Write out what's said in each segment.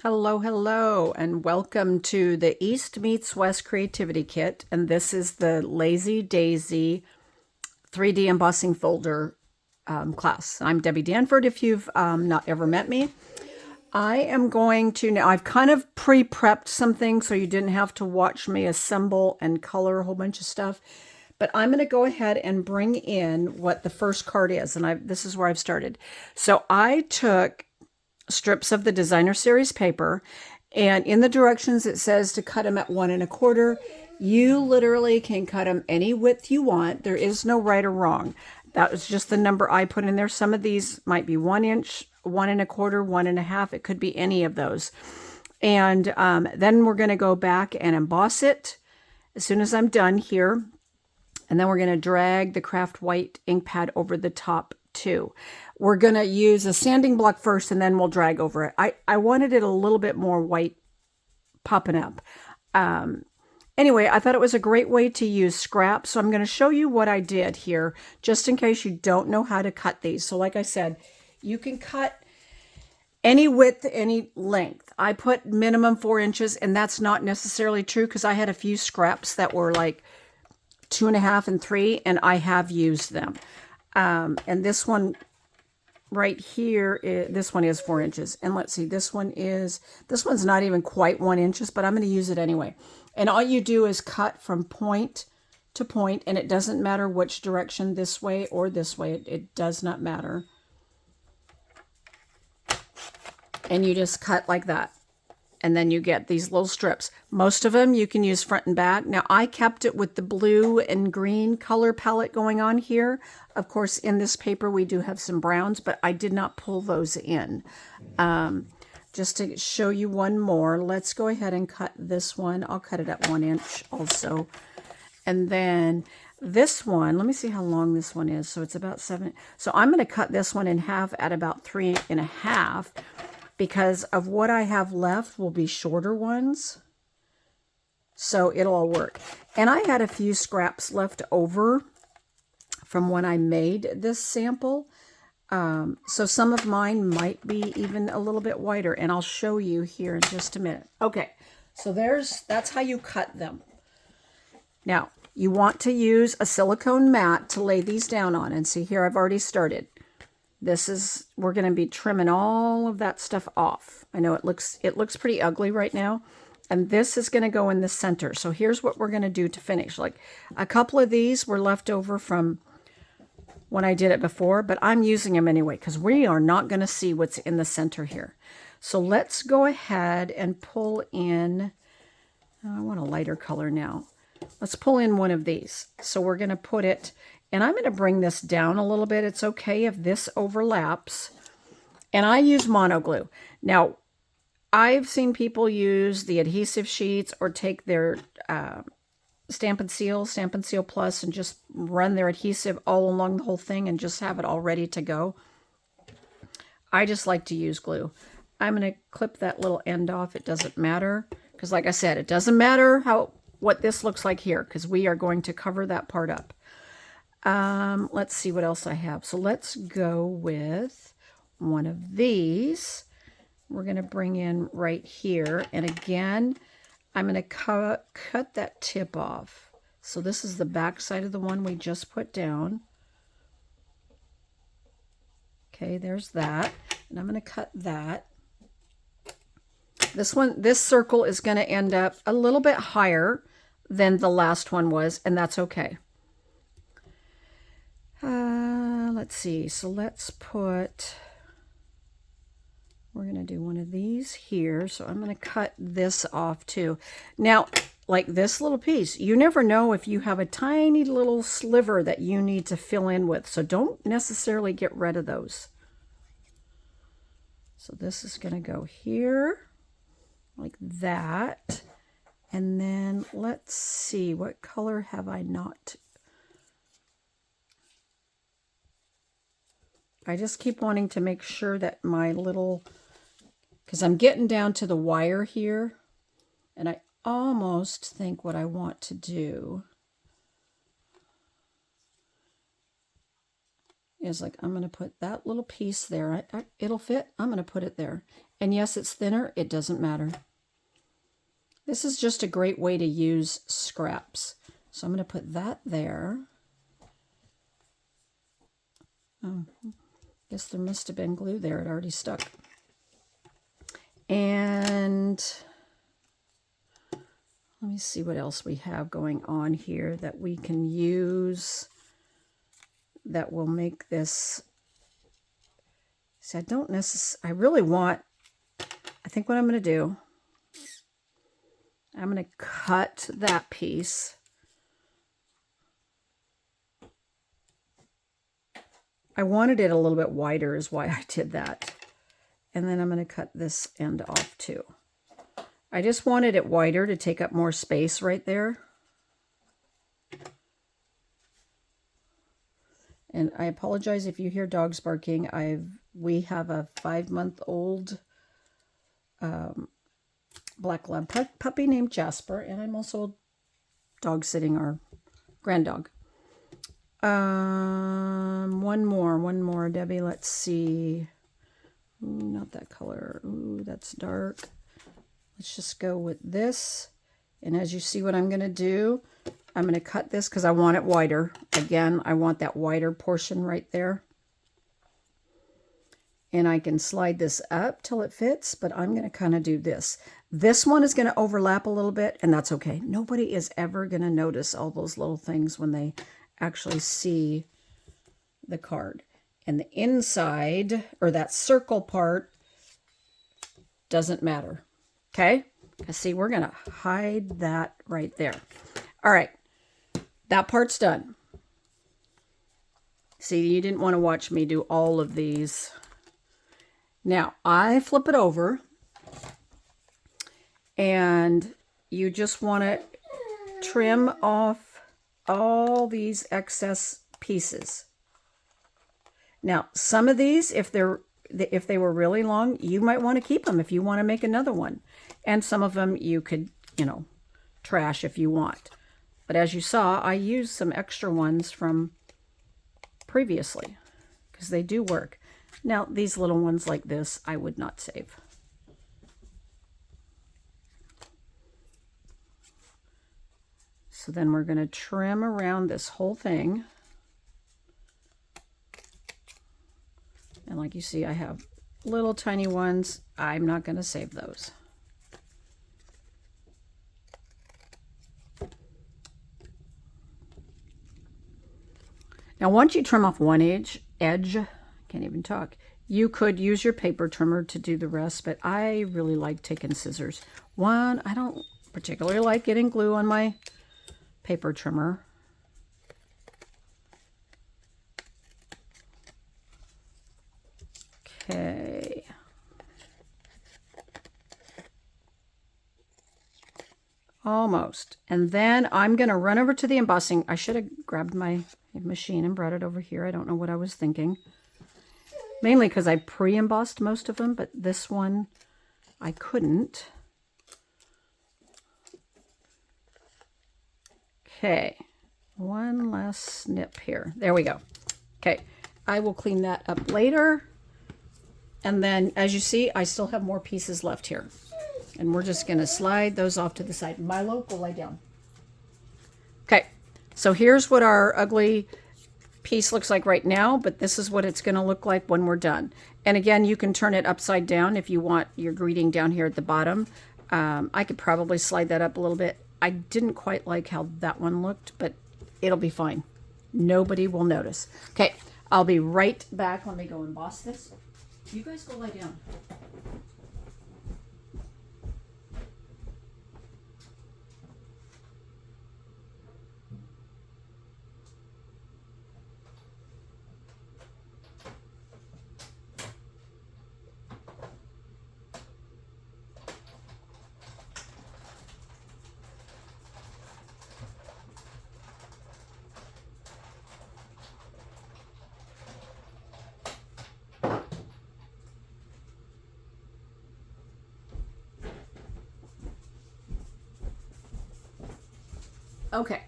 Hello, hello, and welcome to the East Meets West Creativity Kit. And this is the Lazy Daisy 3D embossing folder class. I'm Debbie Danford, if you've not ever met me. I am going to now, I've kind of pre-prepped some things so you didn't have to watch me assemble and color a whole bunch of stuff. But I'm going to go ahead and bring in what the first card is. And this is where I've started. So I took strips of the designer series paper, and in the directions it says to cut them at 1 1/4. You literally can cut them any width you want. There is no right or wrong. That was just the number I put in there. Some of these might be 1 inch, 1 1/4, 1 1/2. It could be any of those. And then we're going to go back and emboss it as soon as I'm done here. And then we're going to drag the craft white ink pad over the top too. We're going to use a sanding block first, and then we'll drag over it. I wanted it a little bit more white popping up. Anyway, I thought it was a great way to use scraps. So I'm going to show you what I did here, just in case you don't know how to cut these. So like I said, you can cut any width, any length. I put minimum 4 inches, and that's not necessarily true because I had a few scraps that were like 2.5 and 3, and I have used them. And this one right here, this one is 4 inches. And let's see, this one's not even quite 1 inch, but I'm going to use it anyway. And all you do is cut from point to point, and it doesn't matter which direction, this way or this way. It does not matter. And you just cut like that. And then you get these little strips. Most of them you can use front and back. Now I kept it with the blue and green color palette going on here. Of course, in this paper we do have some browns, but I did not pull those in. Just to show you one more, let's go ahead and cut this one. I'll cut it at 1 inch also. And then this one, let me see how long this one is. So it's about 7. So I'm going to cut this one in half at about 3.5. because of what I have left will be shorter ones. So it'll all work. And I had a few scraps left over from when I made this sample. So some of mine might be even a little bit wider, and I'll show you here in just a minute. Okay, so that's how you cut them. Now, you want to use a silicone mat to lay these down on. And see here, I've already started. We're going to be trimming all of that stuff off. I know it looks pretty ugly right now. And this is going to go in the center. So here's what we're going to do to finish. Like a couple of these were left over from when I did it before, but I'm using them anyway because we are not going to see what's in the center here. So let's go ahead and pull in, I want a lighter color now. Let's pull in one of these. So we're going to put it, and I'm going to bring this down a little bit. It's okay if this overlaps. And I use monoglue. Now, I've seen people use the adhesive sheets or take their Stamp and Seal Plus, and just run their adhesive all along the whole thing and just have it all ready to go. I just like to use glue. I'm going to clip that little end off. It doesn't matter because, like I said, it doesn't matter what this looks like here because we are going to cover that part up. Let's see what else I have. So let's go with one of these. We're going to bring in right here. And again, I'm going to cut that tip off. So this is the back side of the one we just put down. Okay, there's that. And I'm going to cut that. This circle is going to end up a little bit higher than the last one was, and that's okay. Let's see. So we're going to do one of these here. So I'm going to cut this off too. Now, like this little piece, you never know if you have a tiny little sliver that you need to fill in with. So don't necessarily get rid of those. So this is going to go here like that. And then let's see, what color have I not? I just keep wanting to make sure that my little, because I'm getting down to the wire here, and I almost think what I want to do is like, I'm going to put that little piece there. It'll fit. I'm going to put it there. And yes, it's thinner. It doesn't matter. This is just a great way to use scraps. So I'm going to put that there. Oh, guess there must have been glue there. It already stuck. And let me see what else we have going on here that we can use that will make this. See, I really want, I think what I'm going to do, I'm going to cut that piece. I wanted it a little bit wider is why I did that. And then I'm going to cut this end off too. I just wanted it wider to take up more space right there. And I apologize if you hear dogs barking. We have a 5-month-old black lab puppy named Jasper, and I'm also dog sitting our grand dog. One more, Debbie. Let's see. Ooh, not that color. Ooh, that's dark. Let's just go with this. And as you see what I'm going to do, I'm going to cut this because I want it wider. Again, I want that wider portion right there. And I can slide this up till it fits, but I'm going to kind of do this. This one is going to overlap a little bit, and that's okay. Nobody is ever going to notice all those little things when they actually see the card. And the inside, or that circle part, doesn't matter. Okay? See, we're going to hide that right there. All right. That part's done. See, you didn't want to watch me do all of these. Now, I flip it over, and you just want to trim off all these excess pieces. Now, some of these, if they were really long, you might want to keep them if you want to make another one. And some of them you could, trash if you want. But as you saw, I used some extra ones from previously because they do work. Now, these little ones like this, I would not save. So then we're going to trim around this whole thing. And like you see, I have little tiny ones. I'm not going to save those. Now, once you trim off one edge, can't even talk, you could use your paper trimmer to do the rest, but I really like taking scissors. One, I don't particularly like getting glue on my paper trimmer. Okay. Almost. And then I'm going to run over to the embossing. I should have grabbed my machine and brought it over here. I don't know what I was thinking. Mainly because I pre-embossed most of them, but this one I couldn't. Okay. One last snip here. There we go. Okay. I will clean that up later. And then, as you see, I still have more pieces left here. And we're just going to slide those off to the side. Milo, go lie down. Okay, so here's what our ugly piece looks like right now, but this is what it's going to look like when we're done. And again, you can turn it upside down if you want your greeting down here at the bottom. I could probably slide that up a little bit. I didn't quite like how that one looked, but it'll be fine. Nobody will notice. Okay, I'll be right back. Let me go emboss this. You guys go lie down. Okay,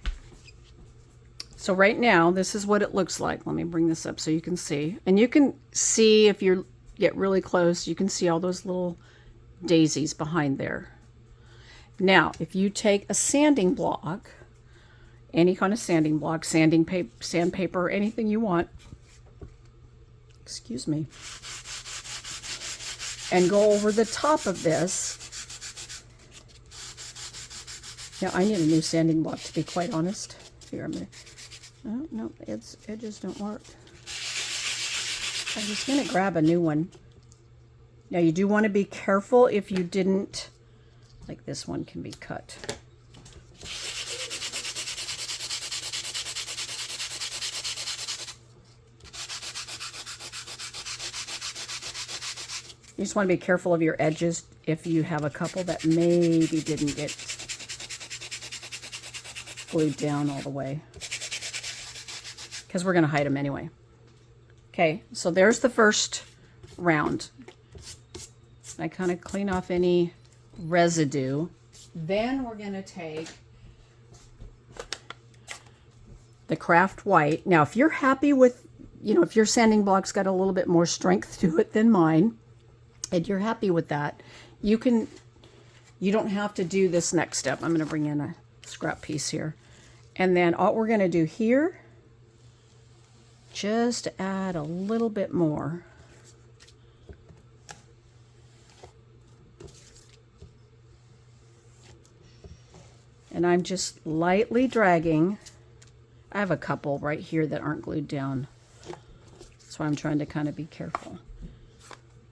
So right now, this is what it looks like. Let me bring this up so you can see. And you can see, if you get really close, you can see all those little daisies behind there. Now, if you take a sanding block, any kind of sanding block, sandpaper, anything you want, excuse me, and go over the top of this. Now, I need a new sanding block, to be quite honest. Here, I'm gonna, oh, no, its edges don't work. I'm just gonna grab a new one. Now, you do want to be careful if you didn't, like this one can be cut. You just want to be careful of your edges if you have a couple that maybe didn't get glued down all the way, because we're going to hide them anyway. Okay, so there's the first round. I kind of clean off any residue. Then we're going to take the craft white. Now, if you're happy with, if your sanding block's got a little bit more strength to it than mine, and you're happy with that, you don't have to do this next step. I'm going to bring in a scrap piece here. And then all we're going to do here, just add a little bit more. And I'm just lightly dragging. I have a couple right here that aren't glued down. So I'm trying to kind of be careful.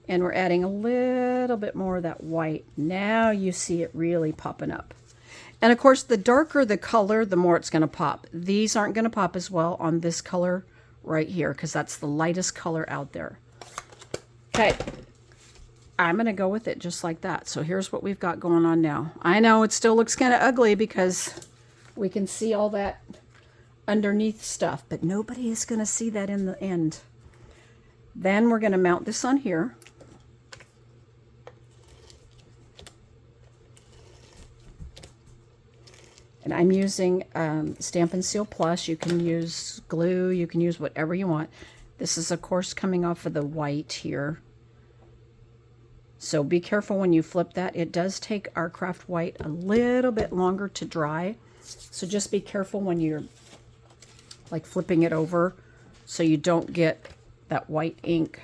And we're adding a little bit more of that white. Now you see it really popping up. And of course, the darker the color, the more it's going to pop. These aren't going to pop as well on this color right here, because that's the lightest color out there. Okay, I'm going to go with it just like that. So here's what we've got going on now. I know it still looks kind of ugly because we can see all that underneath stuff, but nobody is going to see that in the end. Then we're going to mount this on here. And I'm using Stampin' Seal Plus. You can use glue. You can use whatever you want. This is, of course, coming off of the white here. So be careful when you flip that. It does take our craft white a little bit longer to dry. So just be careful when you're like flipping it over so you don't get that white ink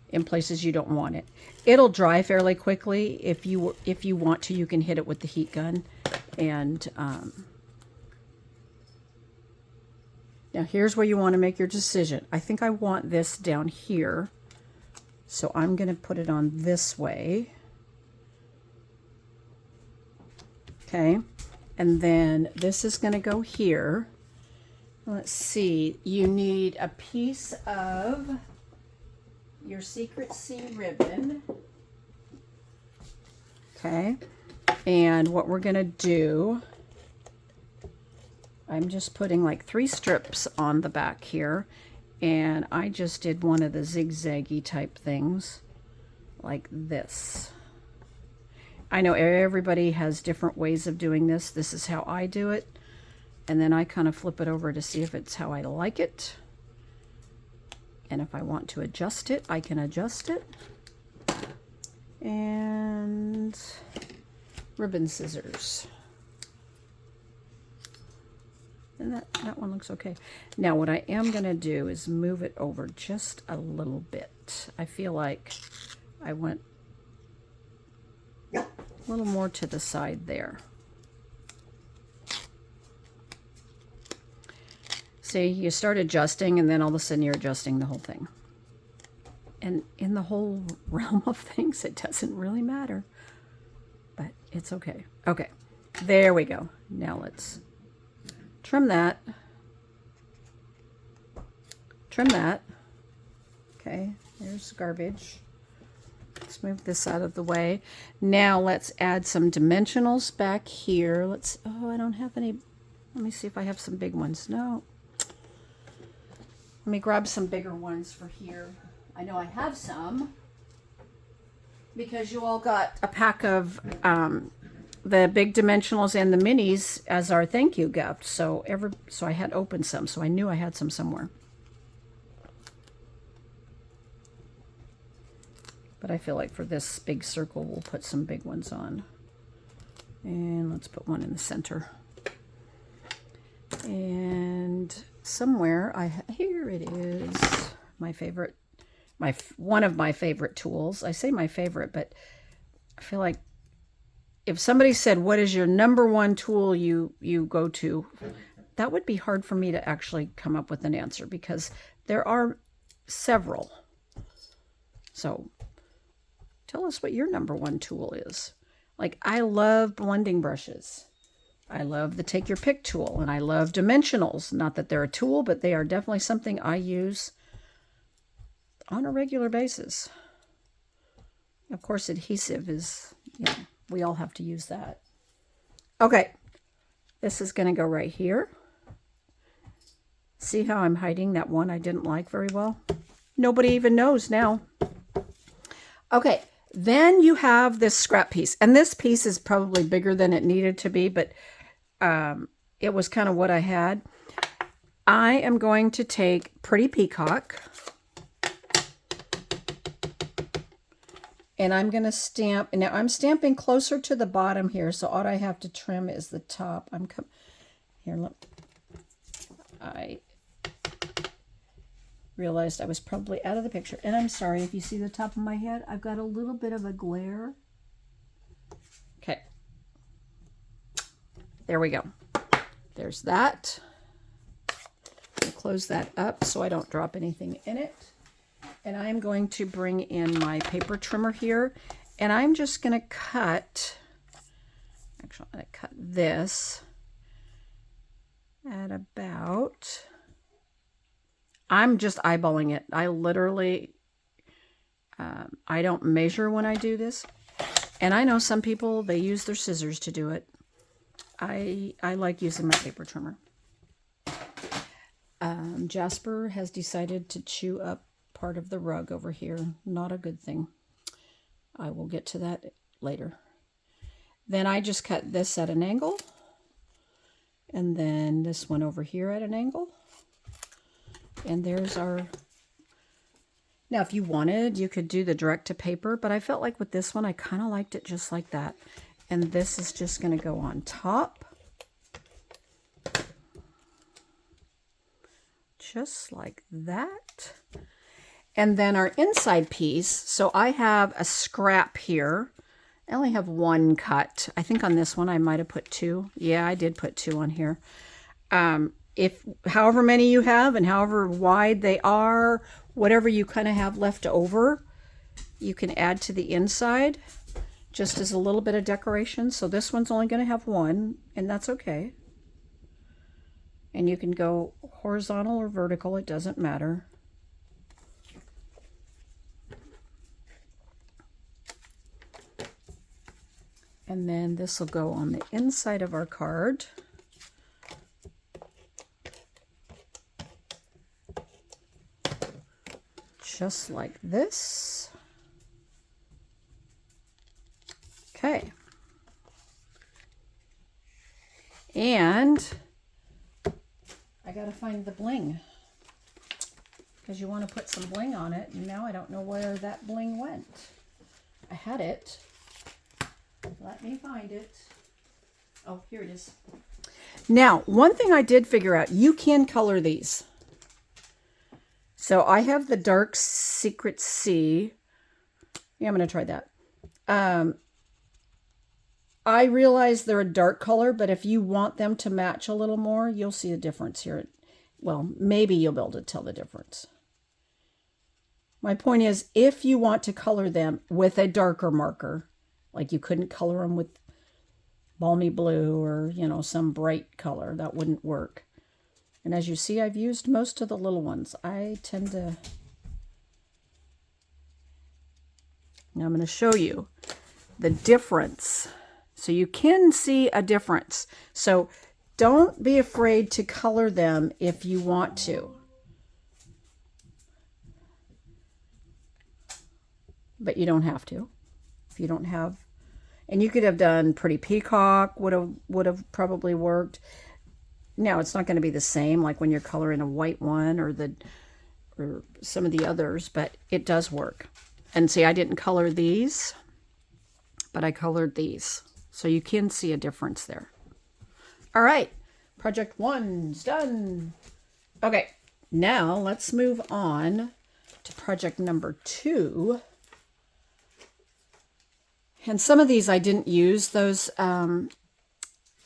in places you don't want it. It'll dry fairly quickly. If you want to, you can hit it with the heat gun. And now here's where you want to make your decision. I think I want this down here, so I'm going to put it on this way. Okay, and then this is going to go here. Let's see, you need a piece of your Secret C ribbon. Okay. And what we're going to do, I'm just putting like 3 strips on the back here. And I just did one of the zigzaggy type things like this. I know everybody has different ways of doing this. This is how I do it. And then I kind of flip it over to see if it's how I like it. And if I want to adjust it, I can adjust it. And ribbon scissors. And that one looks okay. Now what I am going to do is move it over just a little bit. I feel like I went a little more to the side there. See, you start adjusting and then all of a sudden you're adjusting the whole thing. And in the whole realm of things, it doesn't really matter. But it's okay. Okay, there we go. Now let's trim that. Trim that. Okay, there's garbage. Let's move this out of the way. Now let's add some dimensionals back here. Oh, I don't have any. Let me see if I have some big ones. No. Let me grab some bigger ones for here. I know I have some, because you all got a pack of the big dimensionals and the minis as our thank you gift. So I had opened some, so I knew I had some somewhere. But I feel like for this big circle, we'll put some big ones on. And let's put one in the center. And somewhere here it is, my favorite, one of my favorite tools. I say my favorite, but I feel like if somebody said, what is your number one tool you go to, that would be hard for me to actually come up with an answer because there are several. So tell us what your number one tool is. Like, I love blending brushes. I love the take your pick tool, and I love dimensionals. Not that they're a tool, but they are definitely something I use on a regular basis. Of course, adhesive is, we all have to use that. Okay, this is going to go right here. See how I'm hiding that one I didn't like very well? Nobody even knows now. Okay, then you have this scrap piece, and this piece is probably bigger than it needed to be, but it was kind of what I had. I am going to take Pretty Peacock, and I'm going to stamp. And now I'm stamping closer to the bottom here, so all I have to trim is the top. Here, look. I realized I was probably out of the picture, and I'm sorry if you see the top of my head. I've got a little bit of a glare. Okay. There we go. There's that. I'll close that up so I don't drop anything in it. And I'm going to bring in my paper trimmer here, and I'm just going to cut, actually I'm going to cut this at about, I'm just eyeballing it. I literally, I don't measure when I do this. And I know some people, they use their scissors to do it. I like using my paper trimmer. Jasper has decided to chew up part of the rug over here. Not a good thing. I will get to that later. Then I just cut this at an angle. And then this one over here at an angle. And there's our... Now, if you wanted, you could do the direct to paper, but I felt like with this one, I kind of liked it just like that. And this is just going to go on top. Just like that. And then our inside piece, so I have a scrap here. I only have one cut. I think on this one I might have put two. Yeah, I did put two on here. If however many you have and however wide they are, whatever you kind of have left over, you can add to the inside just as a little bit of decoration. So this one's only going to have one, and that's okay. And you can go horizontal or vertical, it doesn't matter. And then this will go on the inside of our card. Just like this. Okay. And I gotta find the bling, because you want to put some bling on it, and now I don't know where that bling went. I had it. Let me find it. Oh, here it is. Now, one thing I did figure out, you can color these. So I have the Dark Secret Sea. Yeah, I'm going to try that. I realize they're a dark color, but if you want them to match a little more, you'll see a difference here. Well, maybe you'll be able to tell the difference. My point is, if you want to color them with a darker marker, like you couldn't color them with balmy blue or, you know, some bright color, that wouldn't work. And as you see, I've used most of the little ones. I tend to... Now I'm going to show you the difference. So you can see a difference. So don't be afraid to color them if you want to. But you don't have to. If you don't have... And you could have done Pretty Peacock, would have probably worked. Now, it's not going to be the same like when you're coloring a white one or some of the others, but it does work. And see, I didn't color these, but I colored these. So you can see a difference there. All right, project 1's done. Okay, now let's move on to project number 2. And some of these I didn't use those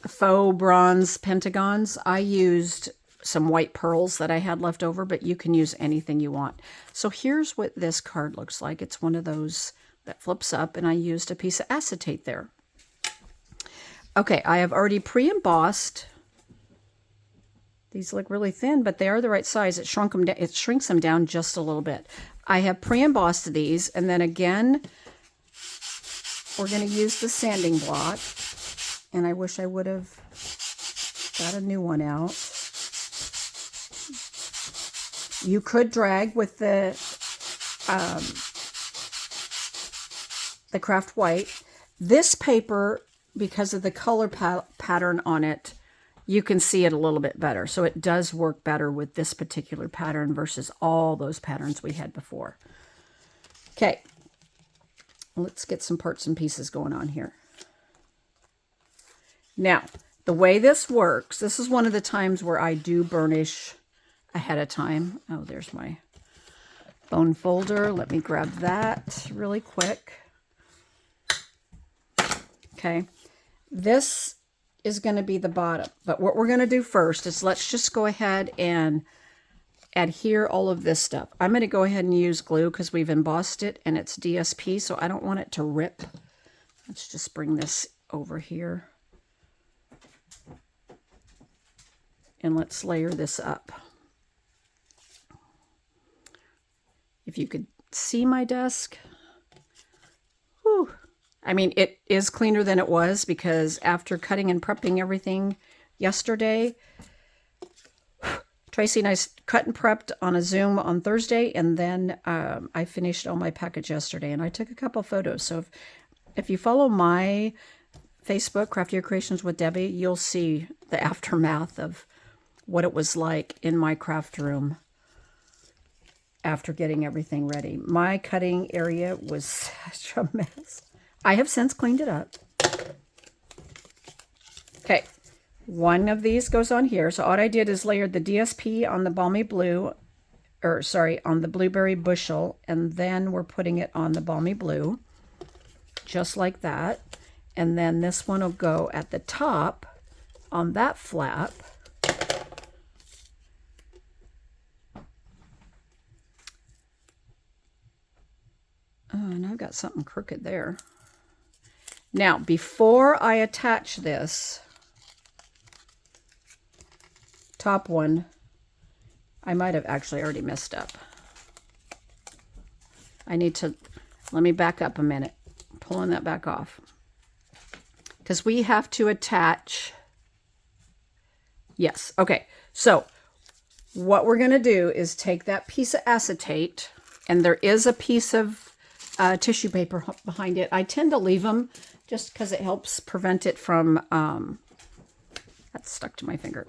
faux bronze pentagons. I used some white pearls that I had left over, but you can use anything you want. So here's what this card looks like. It's one of those that flips up, and I used a piece of acetate there. Okay, I have already pre-embossed. These look really thin, but they are the right size. It shrinks them down just a little bit. I have pre-embossed these, and then again, we're going to use the sanding block. And I wish I would have got a new one out. You could drag with the craft white. This paper, because of the color pattern on it, you can see it a little bit better. So it does work better with this particular pattern versus all those patterns we had before. Okay, let's get some parts and pieces going on here. Now, the way this works, this is one of the times where I do burnish ahead of time. Oh, there's my bone folder. Let me grab that really quick. Okay, this is going to be the bottom. But what we're going to do first is let's just go ahead and adhere all of this stuff. I'm going to go ahead and use glue because we've embossed it and it's DSP, so I don't want it to rip. Let's just bring this over here. And let's layer this up. If you could see my desk. Whew. I mean, it is cleaner than it was because after cutting and prepping everything yesterday, Tracy and I cut and prepped on a Zoom on Thursday, and then I finished all my package yesterday, and I took a couple photos. So if you follow my Facebook, Crafty Creations with Debbie, you'll see the aftermath of what it was like in my craft room after getting everything ready. My cutting area was such a mess. I have since cleaned it up. Okay, one of these goes on here. So all I did is layered the DSP on the balmy blue, or sorry, on the blueberry bushel, and then we're putting it on the balmy blue, just like that. And then this one will go at the top on that flap. Oh, and I've got something crooked there. Now, before I attach this top one, I might have actually already messed up. I need to, let me back up a minute, pulling that back off. Because we have to attach, yes, okay. So what we're going to do is take that piece of acetate, and there is a piece of tissue paper behind it. I tend to leave them just because it helps prevent it from, that's stuck to my finger,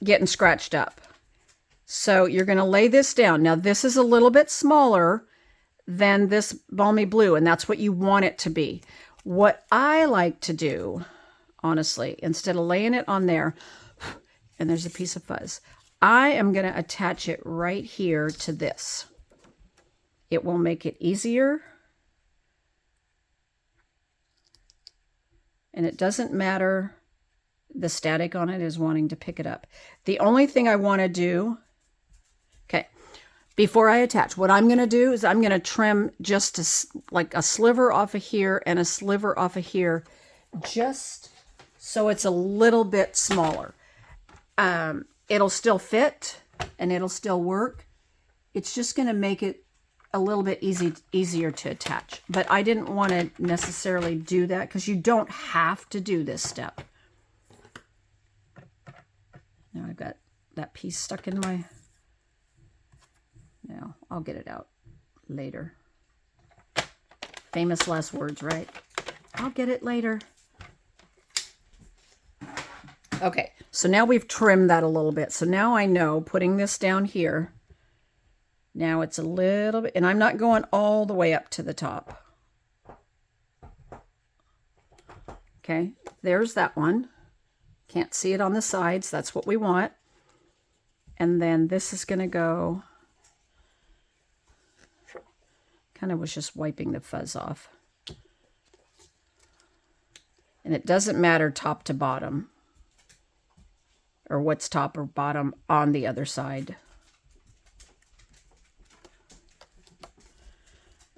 getting scratched up. So you're going to lay this down. Now this is a little bit smaller than this balmy blue, and that's what you want it to be. What I like to do, honestly, instead of laying it on there, and there's a piece of fuzz, I am going to attach it right here to this. It will make it easier. And it doesn't matter, the static on it is wanting to pick it up. The only thing I want to do, okay, before I attach, what I'm going to do is I'm going to trim just like a sliver off of here and a sliver off of here, just so it's a little bit smaller. It'll still fit and it'll still work. It's just going to make it a little bit easier to attach. But I didn't want to necessarily do that because you don't have to do this step. Now I've got that piece stuck in my... Now I'll get it out later. Famous last words, right? I'll get it later. Okay, so now we've trimmed that a little bit. So now I know, putting this down here, now it's a little bit, and I'm not going all the way up to the top. Okay, there's that one. Can't see it on the sides. That's what we want. And then this is going to go, kind of was just wiping the fuzz off. And it doesn't matter top to bottom, or what's top or bottom on the other side.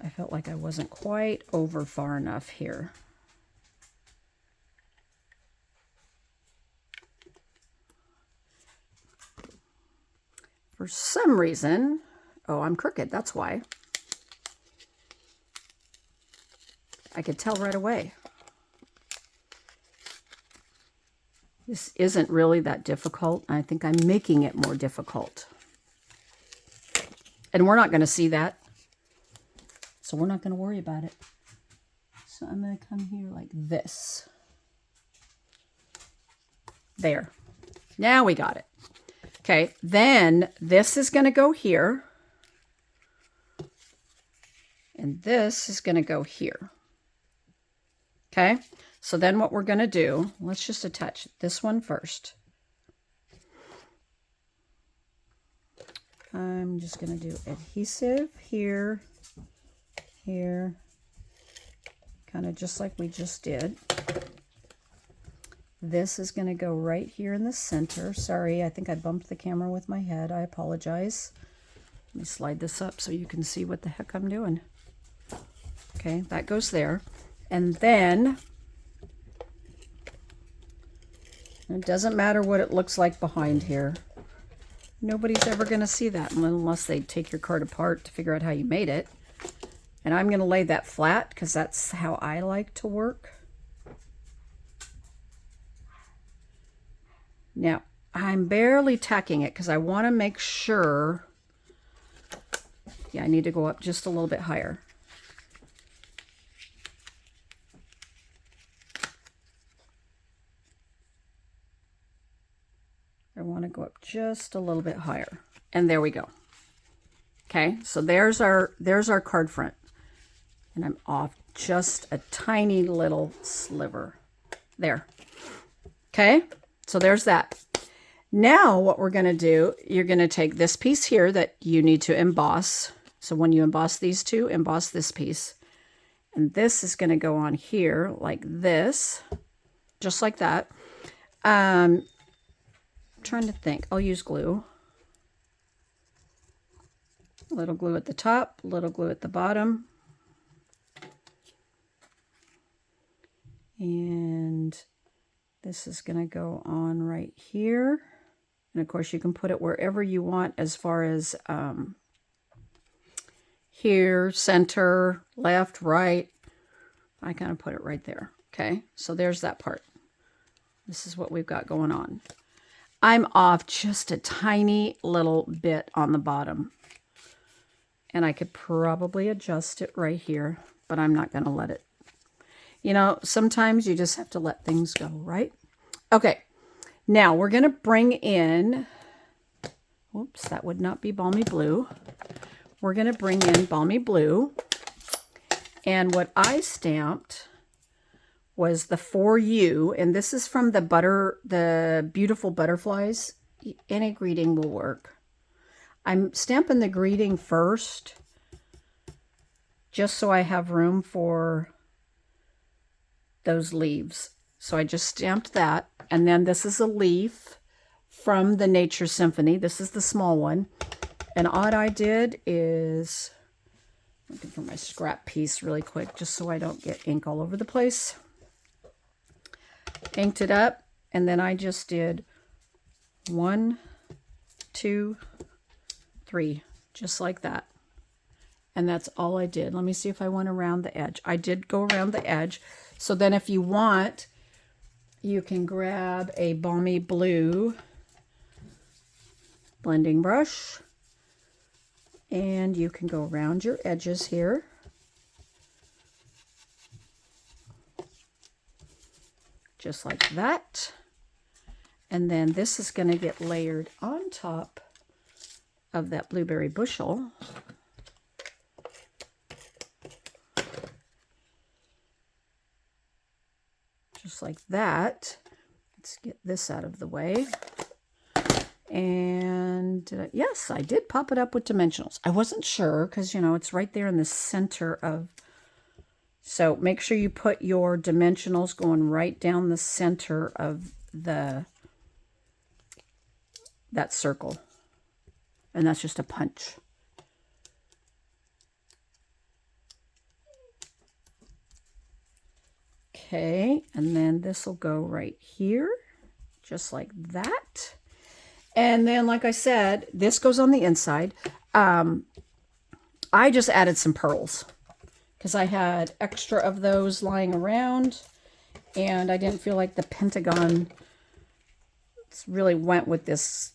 I felt like I wasn't quite over far enough here. For some reason, oh, I'm crooked, that's why. I could tell right away. This isn't really that difficult. I think I'm making it more difficult. And we're not going to see that. So we're not going to worry about it. So I'm going to come here like this. There. Now we got it. Okay, then this is going to go here. And this is going to go here. Okay, so then what we're going to do, let's just attach this one first. I'm just going to do adhesive here, here, kind of just like we just did. This is going to go right here in the center. Sorry, I think I bumped the camera with my head. I apologize. Let me slide this up so you can see what the heck I'm doing. Okay, that goes there. And then, it doesn't matter what it looks like behind here. Nobody's ever going to see that unless they take your card apart to figure out how you made it. And I'm going to lay that flat because that's how I like to work. Now, I'm barely tacking it because I want to make sure, yeah, I need to go up just a little bit higher. I want to go up just a little bit higher. And there we go. Okay, so there's our card front. And I'm off just a tiny little sliver. There. Okay, so there's that. Now what we're going to do, you're going to take this piece here that you need to emboss. So when you emboss these two, emboss this piece. And this is going to go on here like this, just like that. I'm trying to think. I'll use glue. A little glue at the top, a little glue at the bottom. And this is going to go on right here. And of course you can put it wherever you want as far as here, center, left, right. I kind of put it right there. Okay, so there's that part. This is what we've got going on. I'm off just a tiny little bit on the bottom. And I could probably adjust it right here, but I'm not going to let it. You know, sometimes you just have to let things go, right? Okay, now we're going to bring in, oops, that would not be Balmy Blue. We're going to bring in Balmy Blue. And what I stamped was the For You, and this is from the Beautiful Butterflies. Any greeting will work. I'm stamping the greeting first, just so I have room for those leaves. So I just stamped that, and then this is a leaf from the Nature Symphony. This is the small one. And all I did is, looking for my scrap piece really quick, just so I don't get ink all over the place. Inked it up, and then I just did 1, 2, 3, just like that. And that's all I did. Let me see if I went around the edge. I did go around the edge. So then if you want, you can grab a Balmy Blue blending brush, and you can go around your edges here. just like that. And then this is going to get layered on top of that blueberry bushel. Just like that. Let's get this out of the way. And yes, I did pop it up with dimensionals. I wasn't sure because, you know, it's right there in the center of... So make sure you put your dimensionals going right down the center of that circle. And that's just a punch. Okay, and then this will go right here, just like that. And then, like I said, this goes on the inside. I just added some pearls because I had extra of those lying around, and I didn't feel like the pentagon really went with this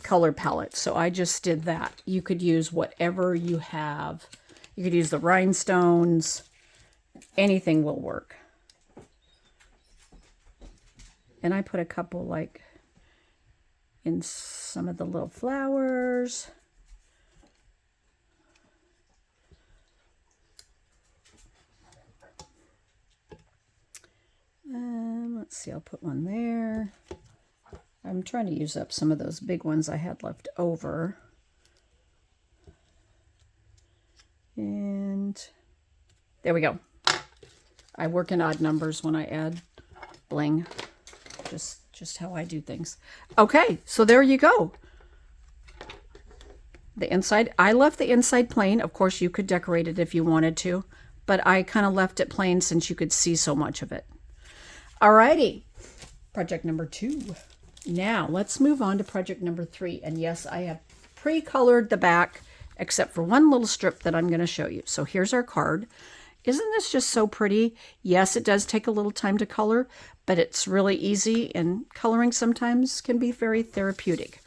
color palette. So I just did that. You could use whatever you have. You could use the rhinestones. Anything will work. And I put a couple like in some of the little flowers. Let's see, I'll put one there. I'm trying to use up some of those big ones I had left over. And there we go. I work in odd numbers when I add bling. Just how I do things. Okay, so there you go. The inside, I left the inside plain. Of course, you could decorate it if you wanted to, but I kind of left it plain since you could see so much of it. Alrighty, project number 2. Now let's move on to project number 3. And yes, I have pre-colored the back except for one little strip that I'm going to show you. So here's our card. Isn't this just so pretty? Yes, it does take a little time to color, but it's really easy, and coloring sometimes can be very therapeutic.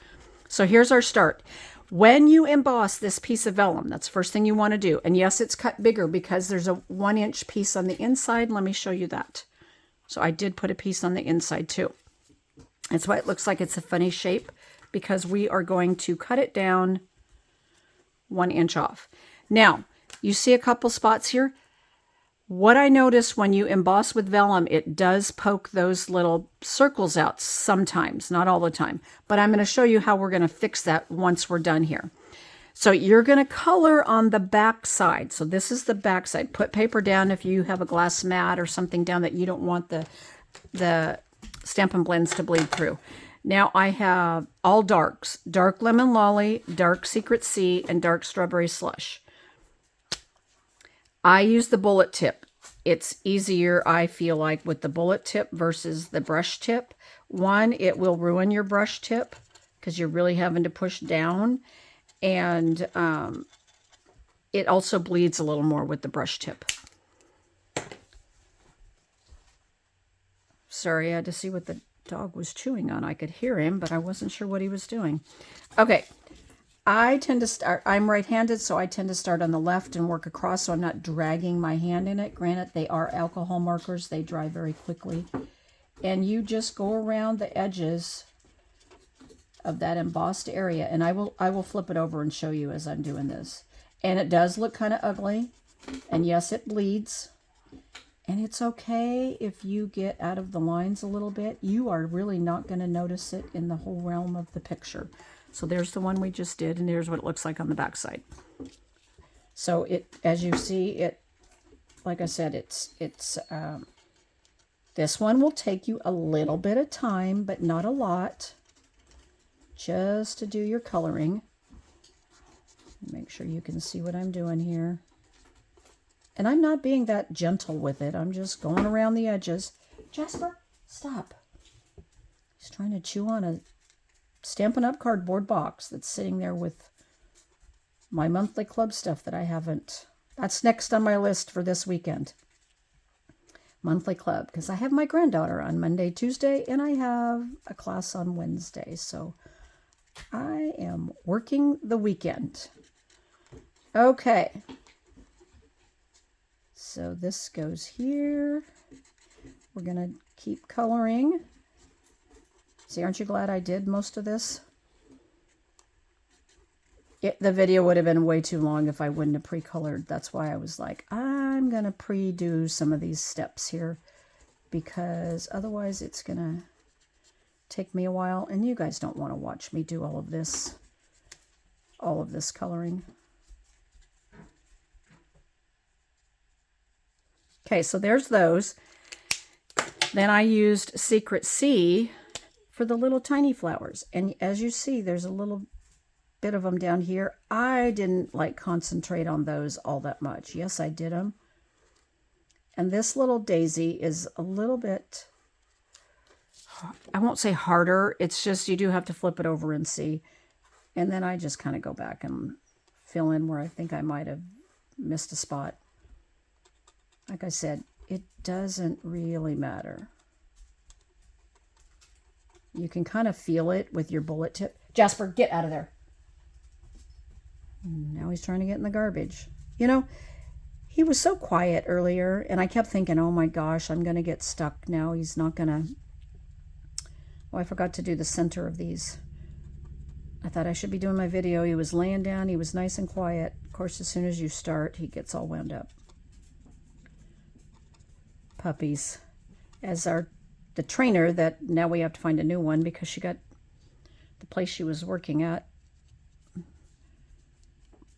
So here's our start. When you emboss this piece of vellum, that's the first thing you want to do. And yes, it's cut bigger because there's a 1-inch piece on the inside. Let me show you that. So I did put a piece on the inside too. That's why it looks like it's a funny shape, because we are going to cut it down 1 inch off. Now, you see a couple spots here. What I notice when you emboss with vellum, it does poke those little circles out sometimes, not all the time. But I'm going to show you how we're going to fix that once we're done here. So you're going to color on the back side. So this is the back side. Put paper down if you have a glass mat or something down that you don't want the Stampin' Blends to bleed through. Now I have all darks. Dark Lemon Lolly, Dark Secret Sea, and Dark Strawberry Slush. I use the bullet tip. It's easier, I feel like, with the bullet tip versus the brush tip. One, it will ruin your brush tip because you're really having to push down. And it also bleeds a little more with the brush tip. Sorry, I had to see what the dog was chewing on. I could hear him, but I wasn't sure what he was doing. Okay, I tend to start, I'm right-handed, so I tend to start on the left and work across so I'm not dragging my hand in it. Granted, they are alcohol markers. They dry very quickly. And you just go around the edges of that embossed area, and I will flip it over and show you as I'm doing this. And it does look kind of ugly, and yes, it bleeds, and it's okay if you get out of the lines a little bit. You are really not going to notice it in the whole realm of the picture. So there's the one we just did, and here's what it looks like on the back side. So it, as you see, it, like I said, this one will take you a little bit of time, but not a lot, just to do your coloring. Make sure you can see what I'm doing here. And I'm not being that gentle with it. I'm just going around the edges. Jasper, stop. He's trying to chew on a Stampin' Up! Cardboard box that's sitting there with my monthly club stuff that I haven't. That's next on my list for this weekend. Monthly club, because I have my granddaughter on Monday, Tuesday, and I have a class on Wednesday. So I am working the weekend. Okay. So this goes here. We're going to keep coloring. See, aren't you glad I did most of this? The video would have been way too long if I wouldn't have pre-colored. That's why I was like, I'm going to pre-do some of these steps here, because otherwise it's going to take me a while, and you guys don't want to watch me do all of this coloring. Okay, so there's those. Then I used Secret C for the little tiny flowers. And as you see, there's a little bit of them down here. I didn't like concentrate on those all that much. Yes, I did them. And this little daisy is a little bit, I won't say harder. It's just you do have to flip it over and see. And then I just kind of go back and fill in where I think I might have missed a spot. Like I said, it doesn't really matter. You can kind of feel it with your bullet tip. Jasper, get out of there. Now he's trying to get in the garbage. You know, he was so quiet earlier, and I kept thinking, oh my gosh, I'm going to get stuck now. He's not going to... Oh, I forgot to do the center of these. I thought I should be doing my video. He was laying down. He was nice and quiet. Of course, as soon as you start, he gets all wound up. Puppies. As the trainer, that now we have to find a new one because she got the place she was working at.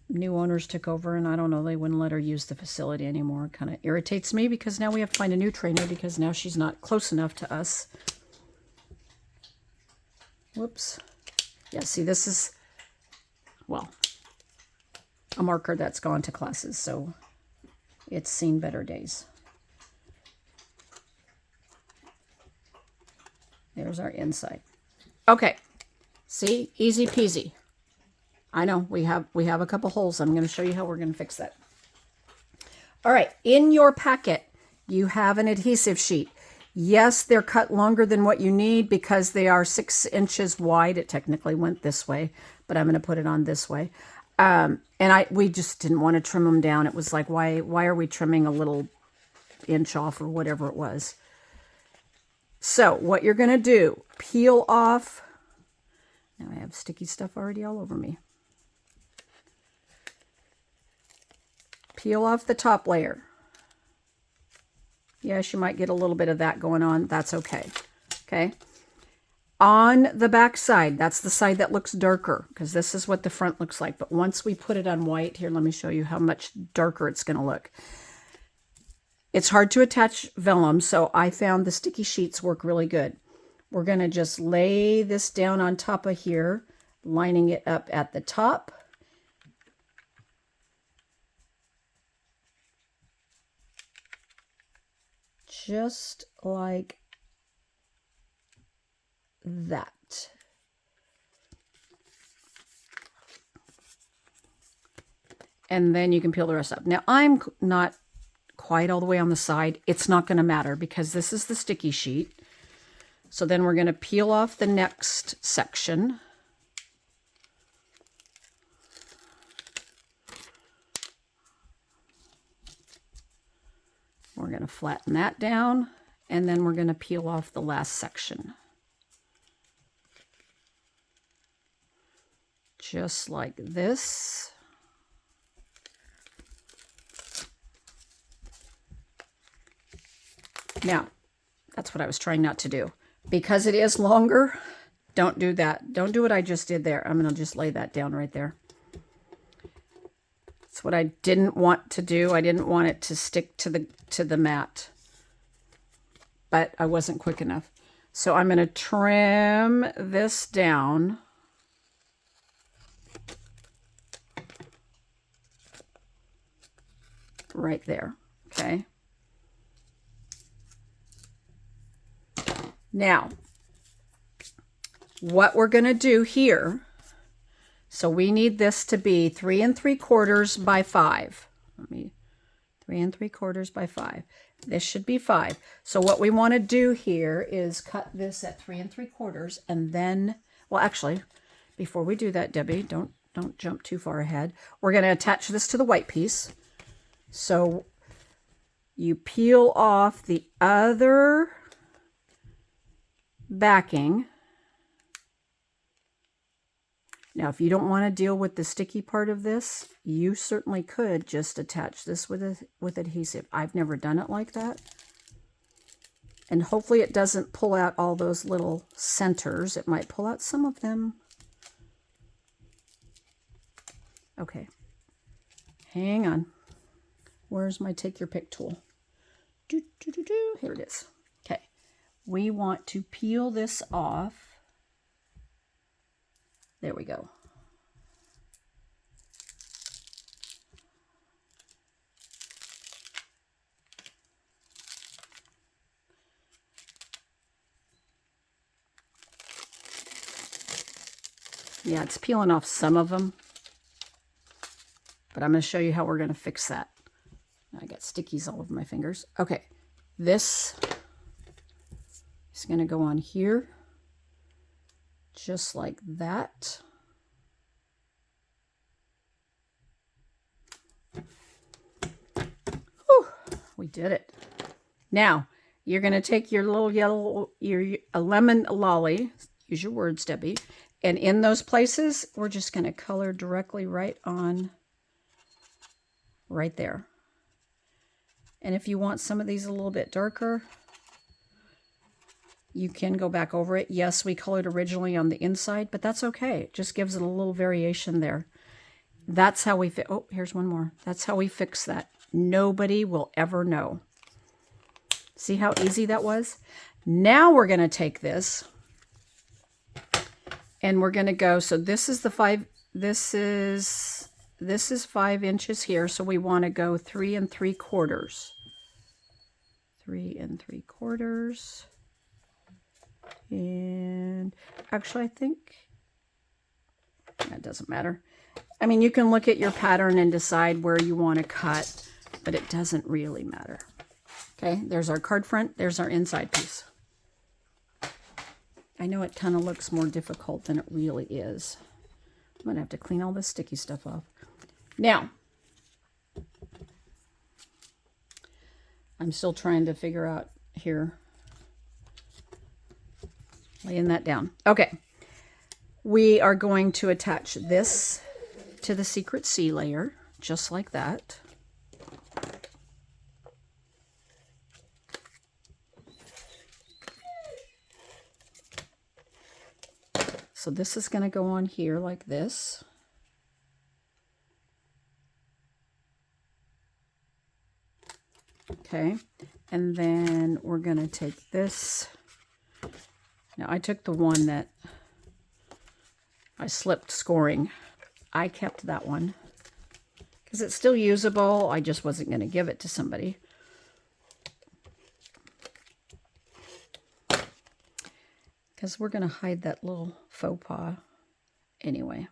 New owners took over, and I don't know, they wouldn't let her use the facility anymore. It kind of irritates me because now we have to find a new trainer because now she's not close enough to us. Whoops. Yeah, see, this is, well, a marker that's gone to classes, so it's seen better days. There's our inside. Okay, see, easy peasy. I know we have a couple holes. I'm going to show you how we're going to fix that. All right, in your packet, you have an adhesive sheet. Yes, they're cut longer than what you need because they are 6 inches wide. It technically went this way, but I'm going to put it on this way. And we just didn't want to trim them down. It was like, why are we trimming a little inch off or whatever it was? So what you're going to do, peel off. Now I have sticky stuff already all over me. Peel off the top layer. Yes, you might get a little bit of that going on. That's okay. Okay. On the back side, that's the side that looks darker because this is what the front looks like. But once we put it on white, here, let me show you how much darker it's going to look. It's hard to attach vellum, so I found the sticky sheets work really good. We're going to just lay this down on top of here, lining it up at the top. Just like that. And then you can peel the rest up. Now, I'm not quite all the way on the side. It's not going to matter because this is the sticky sheet. So then we're going to peel off the next section. We're going to flatten that down, and then we're going to peel off the last section. Just like this. Now, that's what I was trying not to do. Because it is longer, don't do that. Don't do what I just did there. I'm going to just lay that down right there. That's what I didn't want to do. I didn't want it to stick to the mat. But I wasn't quick enough. So I'm going to trim this down. Right there. Okay. Now, what we're going to do here, so we need this to be 3 3/4 by 5. 3 3/4 by 5. This should be 5. So what we want to do here is cut this at 3 3/4, and then, well, actually, before we do that, Debbie, don't jump too far ahead. We're going to attach this to the white piece. So You peel off the other backing. Now, if you don't want to deal with the sticky part of this, you certainly could just attach this with adhesive. I've never done it like that. And hopefully it doesn't pull out all those little centers. It might pull out some of them. Okay. Hang on. Where's my take your pick tool? Here it is. Okay. We want to peel this off. There we go. Yeah, it's peeling off some of them, but I'm going to show you how we're going to fix that. I got stickies all over my fingers. Okay, this is going to go on here, just like that. Whew, we did it. Now, you're going to take your little yellow, a lemon lolly, use your words, Debbie, and in those places, we're just going to color directly right on, right there. And if you want some of these a little bit darker, you can go back over it. Yes, we colored originally on the inside, but that's okay. It just gives it a little variation there. That's how we oh, here's one more. That's how we fix that. Nobody will ever know. See how easy that was? Now we're going to take this and we're going to go, so this is the 5, this is 5 inches here, so we want to go 3 3/4. 3 3/4. And actually, I think that doesn't matter. I mean, you can look at your pattern and decide where you want to cut, but it doesn't really matter. Okay, there's our card front, there's our inside piece. I know it kind of looks more difficult than it really is. I'm going to have to clean all this sticky stuff off. Now, I'm still trying to figure out here. Laying that down. Okay. We are going to attach this to the Secret C layer, just like that. So this is going to go on here like this. Okay, and then we're going to take this. Now I took the one that I slipped scoring. I kept that one because it's still usable. I just wasn't going to give it to somebody. Because we're going to hide that little faux pas anyway.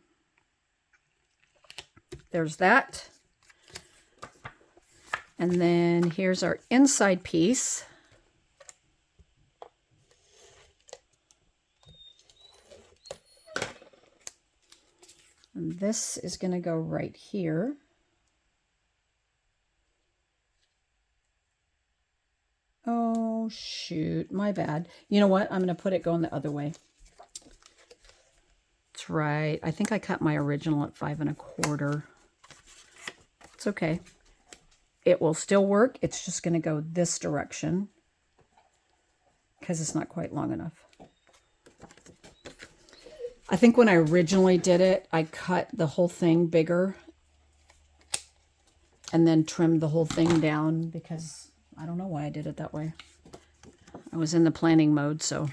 There's that. And then here's our inside piece. And this is going to go right here. Oh, shoot. My bad. You know what? I'm going to put it going the other way. That's right. I think I cut my original at 5 1/4. It's okay. It will still work. It's just going to go this direction because it's not quite long enough. I think when I originally did it, I cut the whole thing bigger and then trimmed the whole thing down because I don't know why I did it that way. I was in the planning mode, so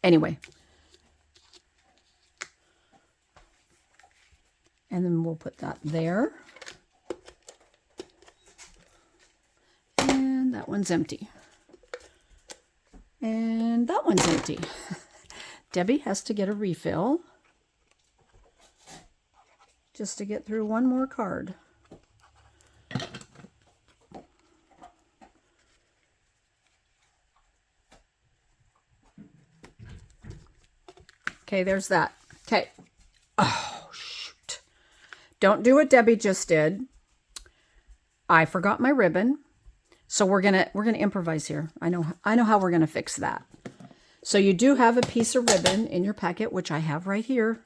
anyway. And then we'll put that there. And that one's empty. And that one's empty. Debbie has to get a refill just to get through one more card. Okay, there's that. Okay. Oh, shoot. Don't do what Debbie just did. I forgot my ribbon. So we're gonna improvise here. I know how we're gonna fix that. So you do have a piece of ribbon in your packet, which I have right here.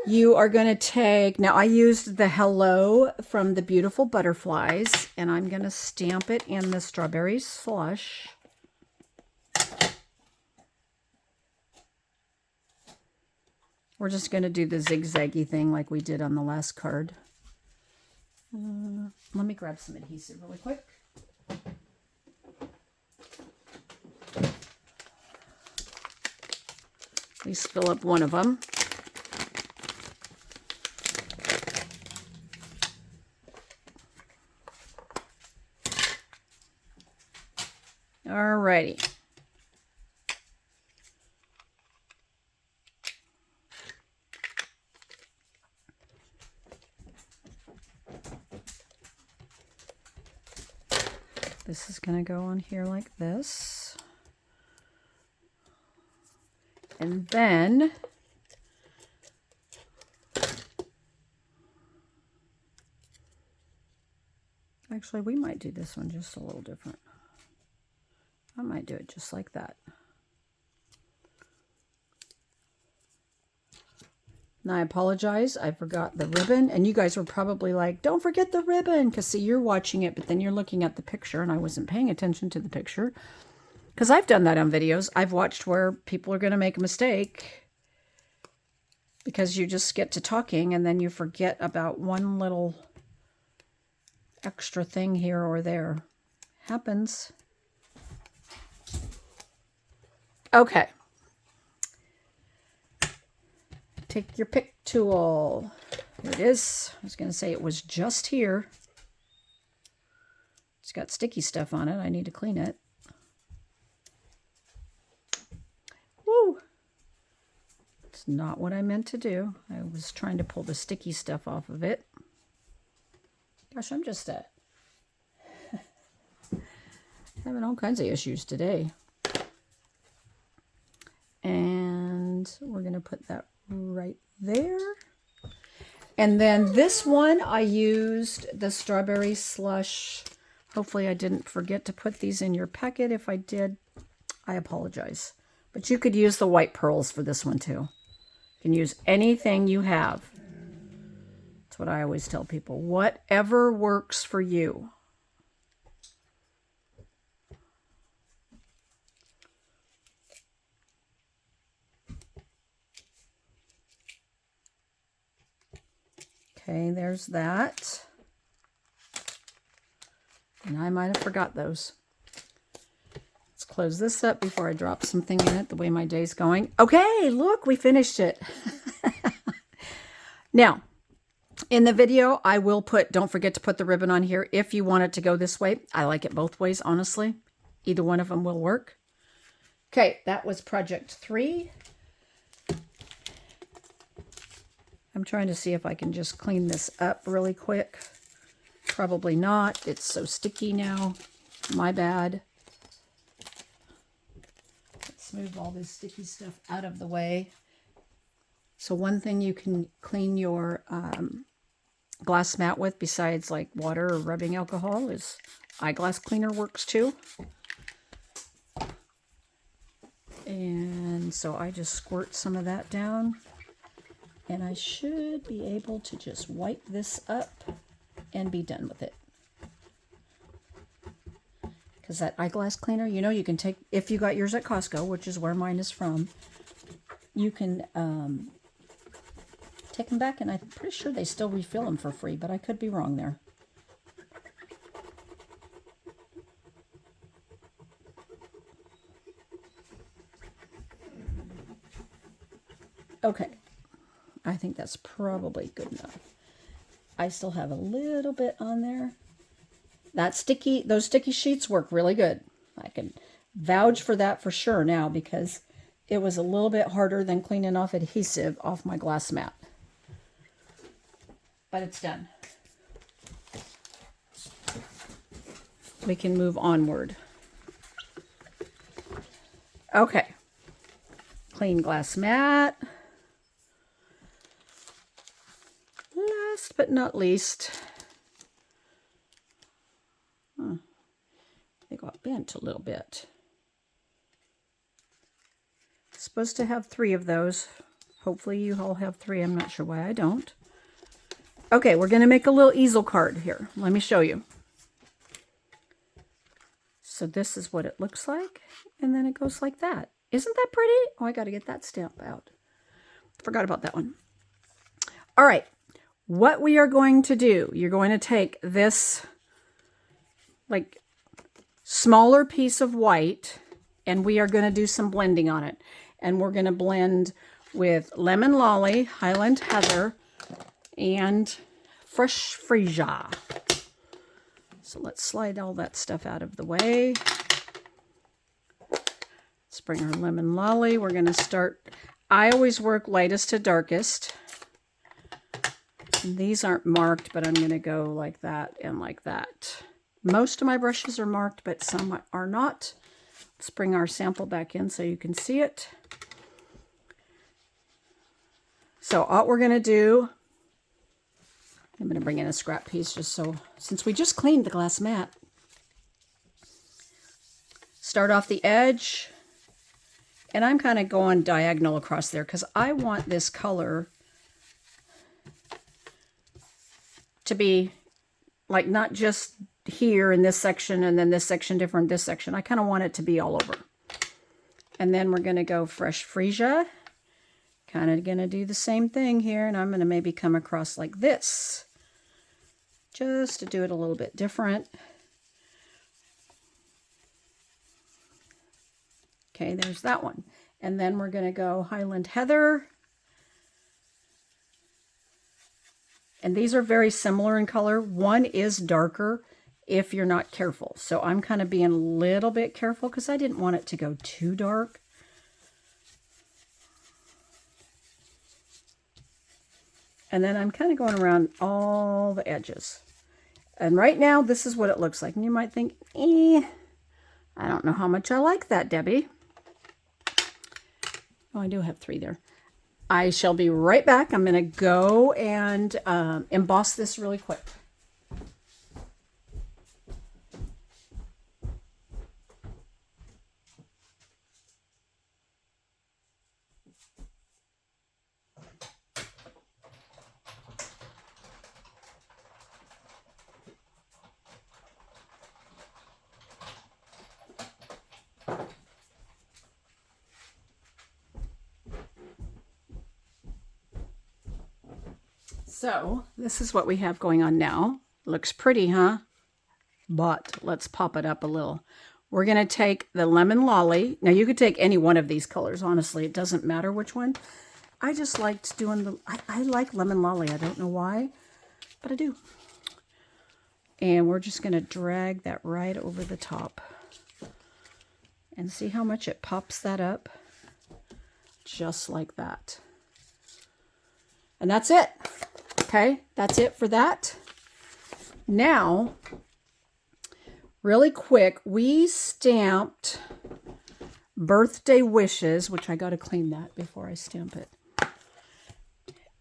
You are going to take, now I used the Hello from the Beautiful Butterflies, and I'm going to stamp it in the strawberry slush. We're just going to do the zigzaggy thing like we did on the last card. Let me grab some adhesive really quick. At least fill up one of them. Alrighty. This is going to go on here like this. And then actually we might do this one just a little different. I might do it just like that. Now I apologize, I forgot the ribbon, and you guys were probably like, don't forget the ribbon, because see, you're watching it, but then you're looking at the picture, and I wasn't paying attention to the picture. Because I've done that on videos. I've watched where people are going to make a mistake because you just get to talking, and then you forget about one little extra thing here or there. Happens. Okay. Take your pick tool. Here it is. I was going to say it was just here. It's got sticky stuff on it. I need to clean it. Woo! It's not what I meant to do. I was trying to pull the sticky stuff off of it. Gosh, I'm just having all kinds of issues today. And we're going to put that right there. And then this one, I used the strawberry slush. Hopefully I didn't forget to put these in your packet. If I did, I apologize. But you could use the white pearls for this one too. You can use anything you have. That's what I always tell people. Whatever works for you. Okay, there's that. And I might have forgot those. Let's close this up before I drop something in it, the way my day's going. Okay, look, we finished it. Now, in the video, I will put, don't forget to put the ribbon on here if you want it to go this way. I like it both ways, honestly. Either one of them will work. Okay, that was project 3. I'm trying to see if I can just clean this up really quick. Probably not. It's so sticky now. My bad. Let's move all this sticky stuff out of the way. So one thing you can clean your glass mat with, besides like water or rubbing alcohol, is eyeglass cleaner works too. And so I just squirt some of that down. And I should be able to just wipe this up and be done with it. Because that eyeglass cleaner, you know, you can take, if you got yours at Costco, which is where mine is from, you can take them back, and I'm pretty sure they still refill them for free, but I could be wrong there. Okay. I think that's probably good enough. I still have a little bit on there. Those sticky sheets work really good. I can vouch for that for sure now, because it was a little bit harder than cleaning off adhesive off my glass mat. But it's done. We can move onward. Okay. Clean glass mat. Last but not least, bent a little bit. It's supposed to have 3 of those. Hopefully you all have 3. I'm not sure why I don't. Okay, we're going to make a little easel card here. Let me show you. So this is what it looks like, and then it goes like that. Isn't that pretty? Oh, I got to get that stamp out. Forgot about that one. All right, what we are going to do, you're going to take this like smaller piece of white, and we are going to do some blending on it. And we're going to blend with Lemon Lolly, Highland Heather, and Fresh Freesia. So let's slide all that stuff out of the way. Let's bring our Lemon Lolly. We're going to start, I always work lightest to darkest. And these aren't marked, but I'm going to go like that and like that. Most of my brushes are marked, but some are not. Let's bring our sample back in so you can see it. So all we're going to do, I'm going to bring in a scrap piece just so, since we just cleaned the glass mat. Start off the edge, and I'm kind of going diagonal across there because I want this color to be like not just here in this section and then this section different, this section. I kind of want it to be all over. And then we're going to go Fresh Freesia. Kind of going to do the same thing here, and I'm going to maybe come across like this. Just to do it a little bit different. Okay, there's that one. And then we're going to go Highland Heather. And these are very similar in color. One is darker if you're not careful. So I'm kind of being a little bit careful because I didn't want it to go too dark. And then I'm kind of going around all the edges. And right now, this is what it looks like. And you might think, I don't know how much I like that, Debbie. Oh, I do have 3 there. I shall be right back. I'm going to go and emboss this really quick. So this is what we have going on now. Looks pretty, huh? But let's pop it up a little. We're going to take the Lemon Lolly. Now you could take any one of these colors, honestly. It doesn't matter which one. I just liked doing the, I like Lemon Lolly. I don't know why, but I do. And we're just going to drag that right over the top. And see how much it pops that up? Just like that. And that's it. Okay, that's it for that. Now, really quick, we stamped Birthday Wishes, which I got to clean that before I stamp it.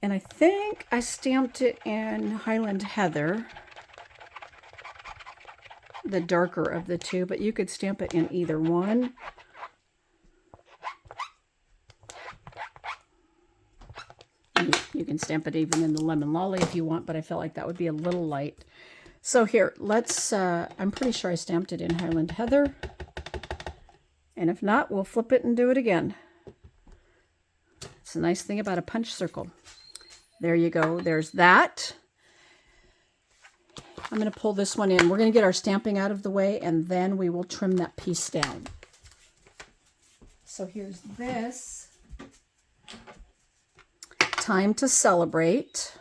And I think I stamped it in Highland Heather, the darker of the two, but you could stamp it in either one. You can stamp it even in the Lemon Lolly if you want, but I felt like that would be a little light. So here, let's, I'm pretty sure I stamped it in Highland Heather. And if not, we'll flip it and do it again. It's a nice thing about a punch circle. There you go. There's that. I'm going to pull this one in. We're going to get our stamping out of the way, and then we will trim that piece down. So here's this. Time to Celebrate.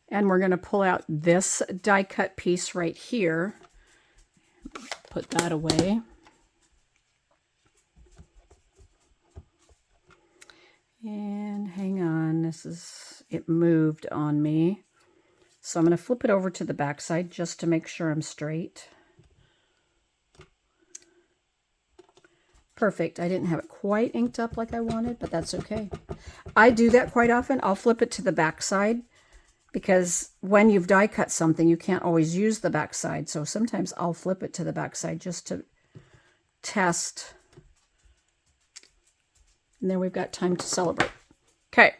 And we're going to pull out this die cut piece right here. Put that away. And hang on, it moved on me. So I'm going to flip it over to the back side just to make sure I'm straight. Perfect. I didn't have it quite inked up like I wanted, but that's okay. I do that quite often. I'll flip it to the back side because when you've die cut something, you can't always use the back side. So sometimes I'll flip it to the back side just to test. And then we've got time to celebrate. Okay,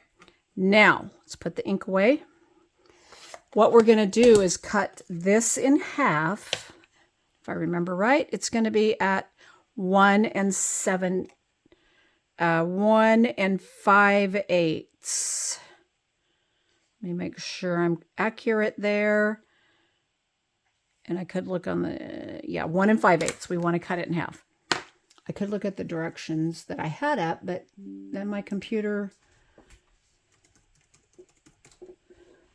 now let's put the ink away. What we're going to do is cut this in half. If I remember right, it's going to be at 1 5/8. Let me make sure I'm accurate there. And I could look on the, yeah, 1 5/8. We want to cut it in half. I could look at the directions that I had up, but then my computer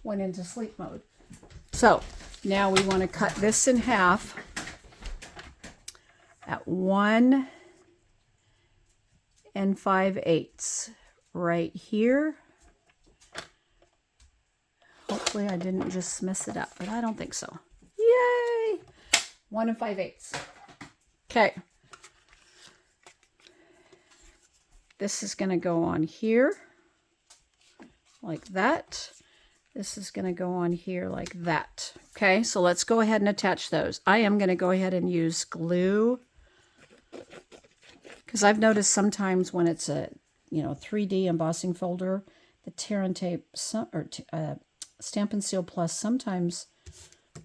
went into sleep mode. So now we want to cut this in half at 1 5/8 right here. Hopefully I didn't just mess it up, but I don't think so. Yay! 1 5/8. Okay. This is going to go on here like that. This is going to go on here like that. Okay, so let's go ahead and attach those. I am going to go ahead and use glue, because I've noticed sometimes when it's a 3D embossing folder, the tear and tape Stamp and Seal Plus sometimes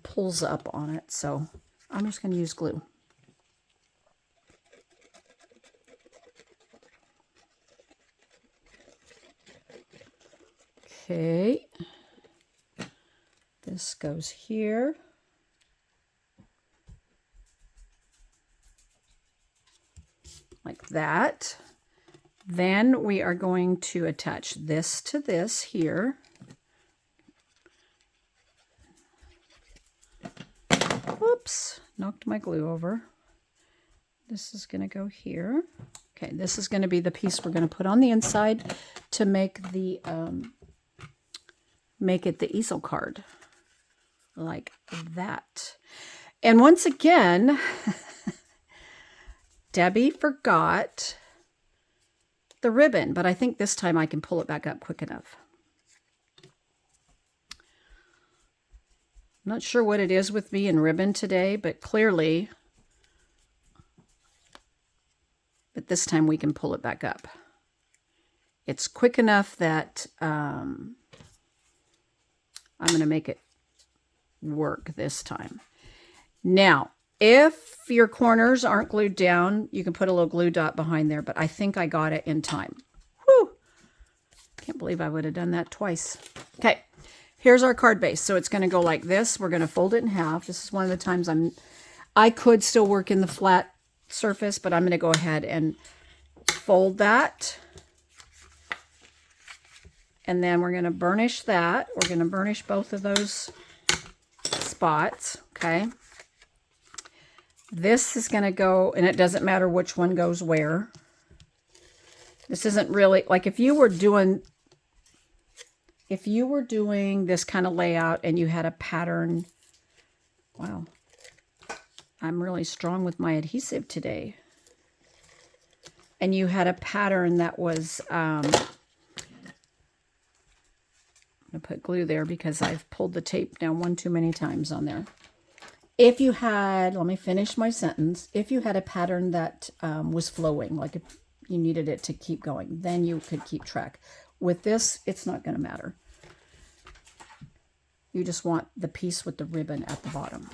pulls up on it. So I'm just going to use glue. Okay, this goes here. Like that. Then we are going to attach this to this here. Whoops, knocked my glue over. This is going to go here. Okay, this is going to be the piece we're going to put on the inside to make the make it the easel card, like that. And once again, Debbie forgot the ribbon, but I think this time I can pull it back up quick enough. I'm not sure what it is with me and ribbon today, but clearly, but this time we can pull it back up. It's quick enough that I'm going to make it work this time. Now, if your corners aren't glued down, you can put a little glue dot behind there, but I think I got it in time. Whew! Can't believe I would have done that twice. Okay, here's our card base. So it's going to go like this. We're going to fold it in half. This is one of the times I could still work in the flat surface, but I'm going to go ahead and fold that. And then we're going to burnish that. We're going to burnish both of those spots, okay? This is going to go, and it doesn't matter which one goes where. This isn't really, like if you were doing this kind of layout and you had a pattern, wow, I'm really strong with my adhesive today. And you had a pattern that was, I'm going to put glue there because I've pulled the tape down one too many times on there. If you had, let me finish my sentence. If you had a pattern that was flowing, like if you needed it to keep going, then you could keep track. With this, it's not going to matter. You just want the piece with the ribbon at the bottom.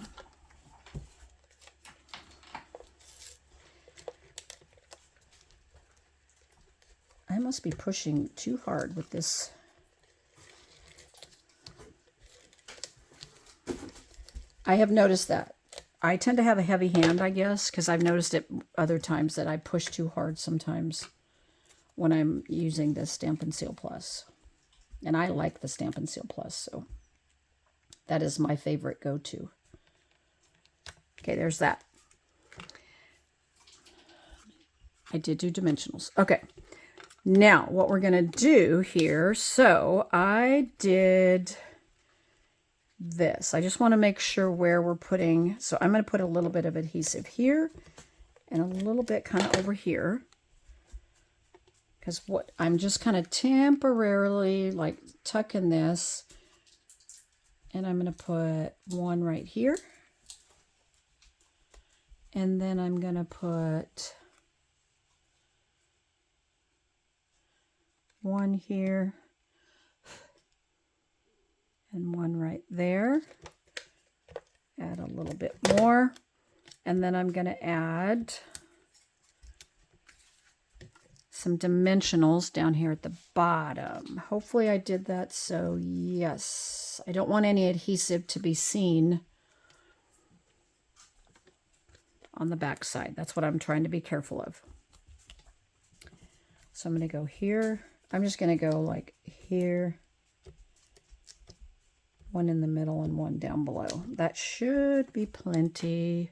I must be pushing too hard with this. I have noticed that. I tend to have a heavy hand, I guess, because I've noticed it other times that I push too hard sometimes when I'm using the Stamp and Seal Plus. And I like the Stamp and Seal Plus, so that is my favorite go-to. Okay, there's that. I did do dimensionals. Okay, now what we're going to do here, so I did this. I just want to make sure where we're putting, so I'm going to put a little bit of adhesive here and a little bit kind of over here, because what I'm just kind of temporarily like tucking this And I'm going to put one right here. And then I'm going to put one here and one right there. Add a little bit more. And then I'm going to add some dimensionals down here at the bottom. Hopefully I did that, so yes. I don't want any adhesive to be seen on the back side. That's what I'm trying to be careful of. So I'm going to go here. I'm just going to go like here, one in the middle and one down below. That should be plenty.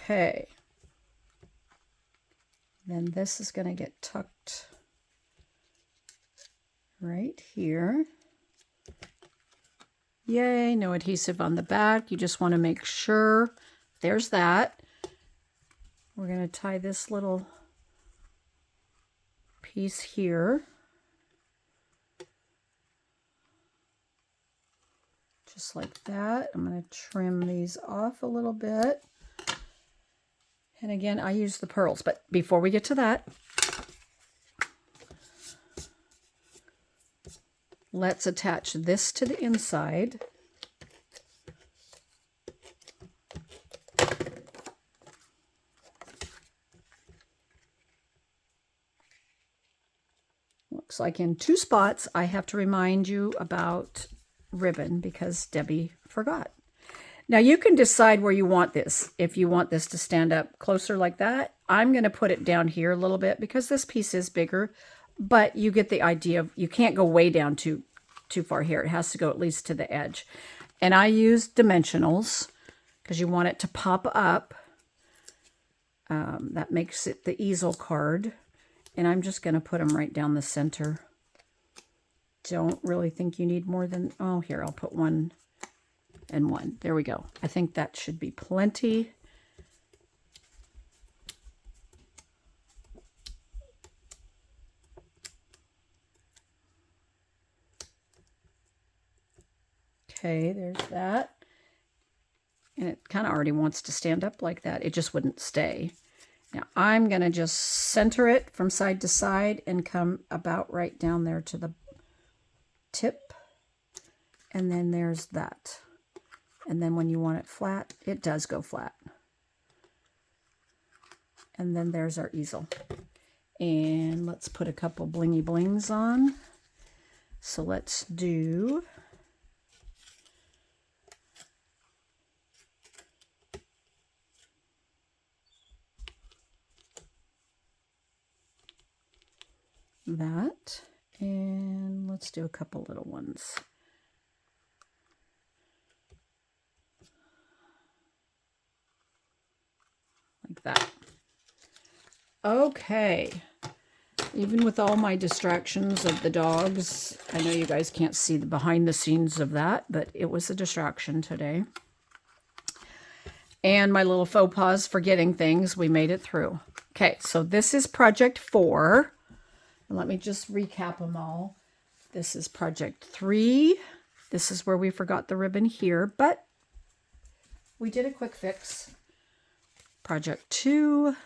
Okay. Then this is going to get tucked right here. Yay, no adhesive on the back. You just want to make sure. There's that. We're going to tie this little piece here. Just like that. I'm going to trim these off a little bit. And again, I use the pearls, but before we get to that, let's attach this to the inside. Looks like in 2 spots, I have to remind you about ribbon because Debbie forgot. Now you can decide where you want this. If you want this to stand up closer like that, I'm going to put it down here a little bit because this piece is bigger, but you get the idea of, you can't go way down too far here. It has to go at least to the edge. And I use dimensionals because you want it to pop up. That makes it the easel card. And I'm just going to put them right down the center. Don't really think you need more than, oh, here, I'll put 1 and 1. There we go. I think that should be plenty. Okay, there's that. And it kind of already wants to stand up like that. It just wouldn't stay. Now I'm going to just center it from side to side and come about right down there to the tip. And then there's that. And then when you want it flat, it does go flat. And then there's our easel. And let's put a couple blingy blings on. So let's do that. And let's do a couple little ones. Like that. Okay. Even with all my distractions of the dogs, I know you guys can't see the behind the scenes of that, but it was a distraction today. And my little faux pas forgetting things, we made it through. Okay, so this is project 4. And let me just recap them all. This is project 3. This is where we forgot the ribbon here, but we did a quick fix. Project 2,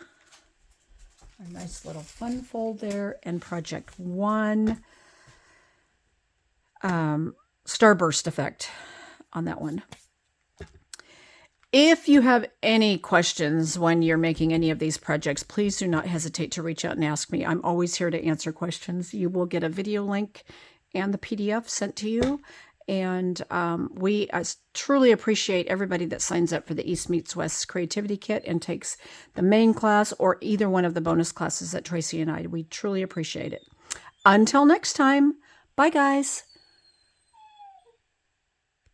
a nice little fun fold there, and project 1, starburst effect on that one. If you have any questions when you're making any of these projects, please do not hesitate to reach out and ask me. I'm always here to answer questions. You will get a video link and the PDF sent to you. And we truly appreciate everybody that signs up for the East Meets West Creativity Kit and takes the main class or either one of the bonus classes that Tracy and I, we truly appreciate it. Until next time, bye guys.